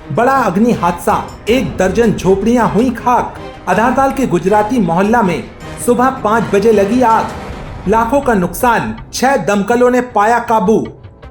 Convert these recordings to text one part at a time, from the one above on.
बड़ा अग्नि हादसा, 1 दर्जन झोपड़ियां हुई खाक। आधारताल के गुजराती मोहल्ला में सुबह 5 बजे लगी आग, लाखों का नुकसान, 6 दमकलों ने पाया काबू।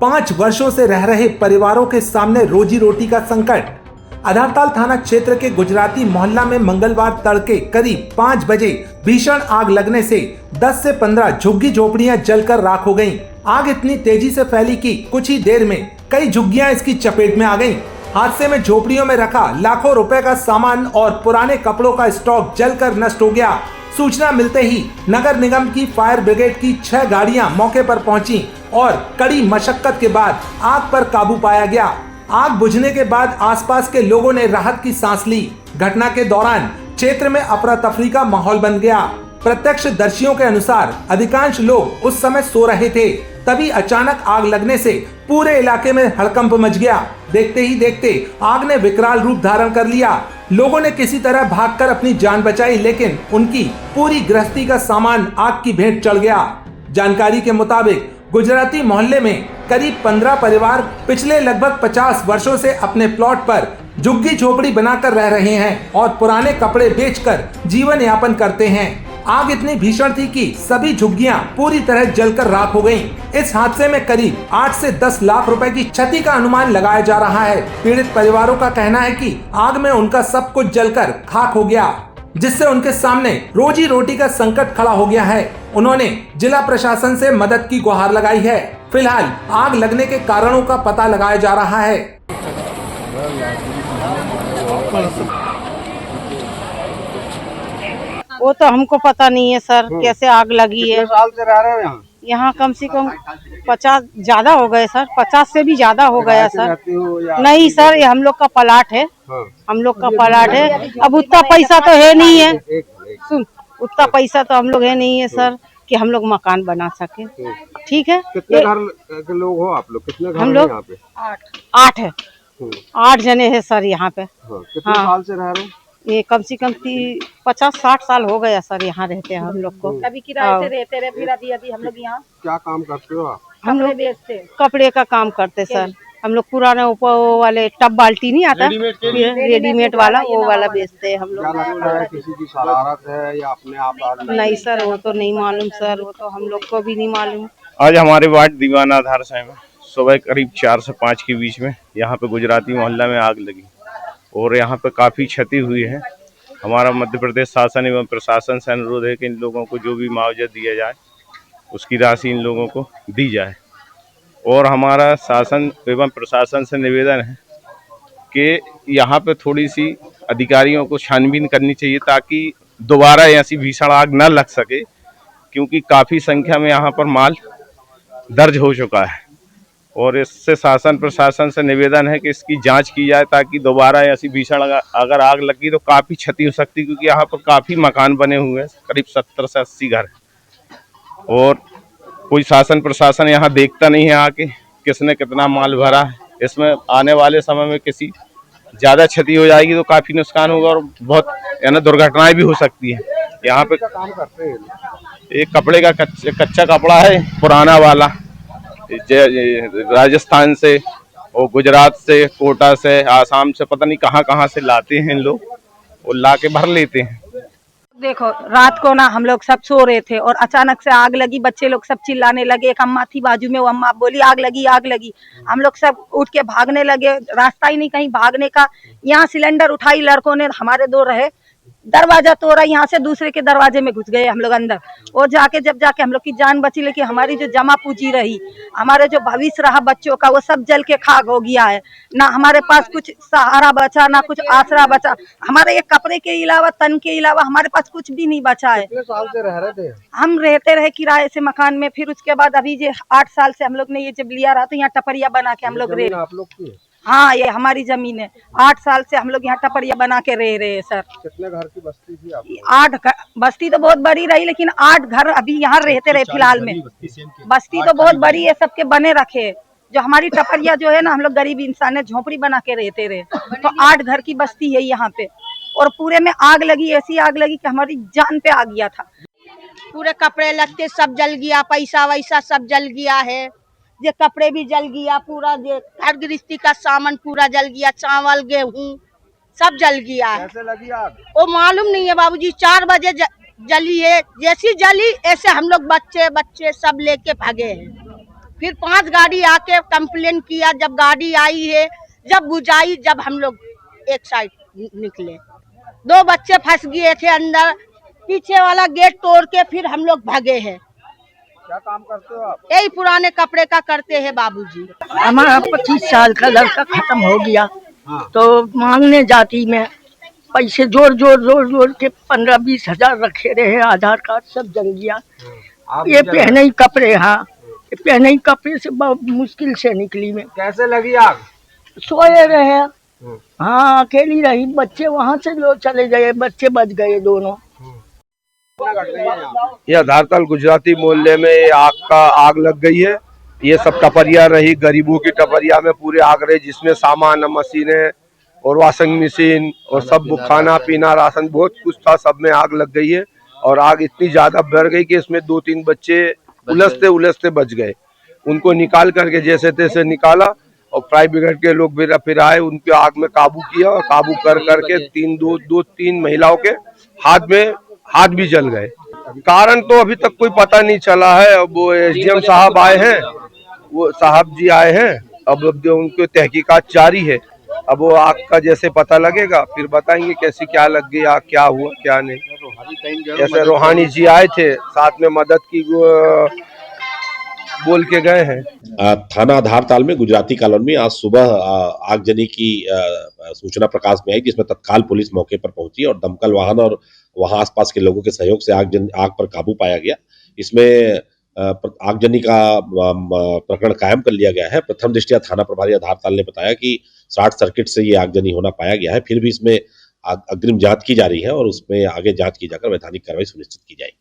5 वर्षों से रह रहे परिवारों के सामने रोजी रोटी का संकट। आधारताल थाना क्षेत्र के गुजराती मोहल्ला में मंगलवार तड़के करीब 5 बजे भीषण आग लगने से 10 से 15 झुग्गी झोपड़ियां जलकर राख हो गईं। आग इतनी तेजी से फैली कि कुछ ही देर में कई झुग्गियां इसकी चपेट में आ गईं। हादसे में झोपड़ियों में रखा लाखों रुपए का सामान और पुराने कपड़ों का स्टॉक जलकर नष्ट हो गया। सूचना मिलते ही नगर निगम की फायर ब्रिगेड की 6 गाड़ियां मौके पर पहुंची और कड़ी मशक्कत के बाद आग पर काबू पाया गया। आग बुझने के बाद आसपास के लोगों ने राहत की सांस ली। घटना के दौरान क्षेत्र में अफरा तफरी का माहौल बन गया। प्रत्यक्षदर्शियों के अनुसार अधिकांश लोग उस समय सो रहे थे, तभी अचानक आग लगने से पूरे इलाके में हड़कंप मच गया। देखते ही देखते आग ने विकराल रूप धारण कर लिया। लोगों ने किसी तरह भागकर अपनी जान बचाई, लेकिन उनकी पूरी गृहस्थी का सामान आग की भेंट चढ़ गया। जानकारी के मुताबिक गुजराती मोहल्ले में करीब 15 परिवार पिछले लगभग 50 वर्षों से अपने प्लॉट पर झुग्गी झोपड़ी बनाकर रह रहे हैं और पुराने कपड़े बेचकर जीवन यापन करते हैं। आग इतनी भीषण थी कि सभी झुग्गियां पूरी तरह जलकर राख हो गईं। इस हादसे में करीब 8 से 10 लाख रुपए की क्षति का अनुमान लगाया जा रहा है। पीड़ित परिवारों का कहना है कि आग में उनका सब कुछ जलकर खाक हो गया, जिससे उनके सामने रोजी रोटी का संकट खड़ा हो गया है। उन्होंने जिला प्रशासन से मदद की गुहार लगाई है। फिलहाल आग लगने के कारणों का पता लगाया जा रहा है। वो तो हमको पता नहीं है सर, कैसे आग लगी है। साल से रह रहे हो यहाँ? यहाँ कम से कम 50 ज्यादा हो गए सर, 50 से भी ज्यादा हो गया सर। नहीं सर, ये हम लोग का प्लाट है। हम लोग का प्लाट है। अब उतना पैसा तो है नहीं है, सुन, उतना पैसा तो हम लोग है नहीं है सर कि हम लोग मकान बना सके। ठीक है। कितने घर के लोग हो आप लोग? कितने घर हम लोग यहाँ पे? 8 है। 8 जने हैं सर यहाँ पे। कितने साल से रह रहे हो? ये कम से कम 50-60 साल हो गया सर, यहाँ रहते हैं हम लोग को। कभी किराए से रहते रहे, फिर अभी हम लोग यहाँ क्या काम करते हो आप? हम लोग बेचते कपड़े का काम करते सर। हम लोग पुराने ऊपर वाले टब बाल्टी नहीं आता, रेडीमेड वाला, वो वाला बेचते हैं हम क्या लोग। लगता है किसी की शरारत है या अपने आप आग लगी? नहीं सर, वो तो नहीं मालूम सर, वो तो हम लोग को भी नहीं मालूम। आज हमारे वार्ड दीवाना आधार से सुबह करीब 4 से 5 के बीच में यहाँ पे गुजराती मोहल्ला में आग लगी और यहाँ पे काफ़ी क्षति हुई है। हमारा मध्य प्रदेश शासन एवं प्रशासन से अनुरोध है कि इन लोगों को जो भी मुआवजा दिया जाए उसकी राशि इन लोगों को दी जाए। और हमारा शासन एवं प्रशासन से निवेदन है कि यहाँ पे थोड़ी सी अधिकारियों को छानबीन करनी चाहिए ताकि दोबारा ऐसी भीषण आग न लग सके, क्योंकि काफ़ी संख्या में यहाँ पर माल दर्ज हो चुका है। और इससे शासन प्रशासन से निवेदन है कि इसकी जांच की जाए ताकि दोबारा ऐसी भीषण अगर आग लगी तो काफ़ी क्षति हो सकती है, क्योंकि यहाँ पर काफ़ी मकान बने हुए हैं, करीब 70 से 80 घर। और कोई शासन प्रशासन यहाँ देखता नहीं है आके किसने कितना माल भरा है। इसमें आने वाले समय में किसी ज़्यादा क्षति हो जाएगी तो काफ़ी नुकसान होगा और बहुत दुर्घटनाएं भी हो सकती है। यहाँ पे काम करते हैं? एक कपड़े का कच्चा कपड़ा है पुराना वाला, राजस्थान से और गुजरात से, कोटा से, आसाम से, पता नहीं कहाँ कहाँ से लाते हैं लोग और ला के भर लेते हैं। देखो, रात को ना हम लोग सब सो रहे थे और अचानक से आग लगी। बच्चे लोग सब चिल्लाने लगे। एक अम्मा थी बाजू में, वो अम्मा बोली आग लगी आग लगी। हम लोग सब उठ के भागने लगे, रास्ता ही नहीं कहीं भागने का। यहाँ सिलेंडर उठाई लड़कों ने, हमारे 2 रहे, दरवाजा तोड़ा, यहाँ से दूसरे के दरवाजे में घुस गए हम लोग अंदर। और जब जाके हम लोग की जान बची, लेकिन हमारी जो जमा पूंजी रही, हमारे जो भविष्य रहा बच्चों का, वो सब जल के खाक हो गया है। ना हमारे पास कुछ सहारा बचा, ना कुछ आसरा बचा। हमारे एक कपड़े के अलावा, तन के अलावा हमारे पास कुछ भी नहीं बचा है। कितने साल से रह रहे थे? हम रहते रहे किराए से मकान में। फिर उसके बाद अभी ये 8 साल से हम लोग ने ये जब लिया रहा, तो यहाँ टपरिया बना के हम लोग रहे। आप लोग की? हाँ, ये हमारी जमीन है। 8 साल से हम लोग यहाँ टपरिया बना के रह रहे हैं सर। कितने घर की बस्ती थी आप? 8 बस्ती तो बहुत बड़ी रही, लेकिन 8 घर अभी यहाँ रहते रहे फिलहाल में। बस्ती तो बहुत बड़ी है, सबके बने रखे। जो हमारी टपरिया जो है ना, हम लोग गरीब इंसान है, झोपड़ी बना के रहते रहे। तो 8 घर की बस्ती है यहाँ पे, और पूरे में आग लगी, ऐसी आग लगी कि हमारी जान पे आ गया था। पूरे कपड़े लत्ते सब जल गया, पैसा वैसा सब जल गया है। ये कपड़े भी जल गया पूरा, ये घर गृहस्थी का सामान पूरा जल गया, चावल गेहूं सब जल गया है। कैसे लगी आग? वो मालूम नहीं है बाबूजी, 4 बजे जली है, जैसी जली ऐसे हम लोग बच्चे सब लेके भागे हैं। फिर 5 गाड़ी आके कंप्लेन किया, जब गाड़ी आई है, जब बुझाई, जब हम लोग एक साइड निकले। 2 बच्चे फंस गए थे अंदर, पीछे वाला गेट तोड़ के फिर हम लोग भागे हैं। क्या काम करते हो आप? यही पुराने कपड़े का करते हैं बाबूजी। हमारा 25 साल का लड़का खत्म हो गया। हाँ। तो मांगने जाती में पैसे जोड़ के 15-20 हजार रखे रहे, आधार कार्ड सब जल गया। आप ये जल- पहने ही कपड़े, हाँ ये पहने ही कपड़े से बहुत मुश्किल से निकली मैं। कैसे लगी आग? सोए रहे, हाँ अकेली रही, बच्चे वहाँ से लोग चले गए, बच्चे बच गए दोनों। ये आधारताल गुजराती मोहल्ले में आग लग गई है। ये सब टपरिया रही, गरीबों की टपरिया में पूरे आग रही, जिसमें सामान, मशीनें और वॉशिंग मशीन और सब खाना पीना राशन बहुत कुछ था, सब में आग लग गई है। और आग इतनी ज्यादा बढ़ गई कि इसमें 2-3 बच्चे उलझते बच गए। उनको निकाल करके जैसे तैसे निकाला और फायर ब्रिगेड के लोग फिर आए, उनके आग में काबू किया और काबू कर करके 3 महिलाओं के हाथ भी जल गए। कारण तो अभी तक कोई पता नहीं चला है। अब वो एसडीएम साहब आए हैं, वो साहब जी आए हैं, अब उनकी तहकीकात जारी है। अब वो आग का जैसे पता लगेगा फिर बताएंगे कैसी क्या लग गई आग, क्या हुआ क्या नहीं। जैसे रूहानी जी आए थे, साथ में मदद की बोल के गए हैं। थाना आधारताल में गुजराती कॉलोनी में आज सुबह आगजनी की सूचना प्रकाश में आई, जिसमें तत्काल पुलिस मौके पर पहुंची और दमकल वाहन और वहां आसपास के लोगों के सहयोग से आग पर काबू पाया गया। इसमें आगजनी का प्रकरण कायम कर लिया गया है। प्रथम दृष्टया थाना प्रभारी आधारताल ने बताया कि शॉर्ट सर्किट से ये आगजनी होना पाया गया है। फिर भी इसमें अग्रिम जांच की जा रही है और उसमें आगे जांच की जाकर वैधानिक कार्रवाई सुनिश्चित की जाएगी।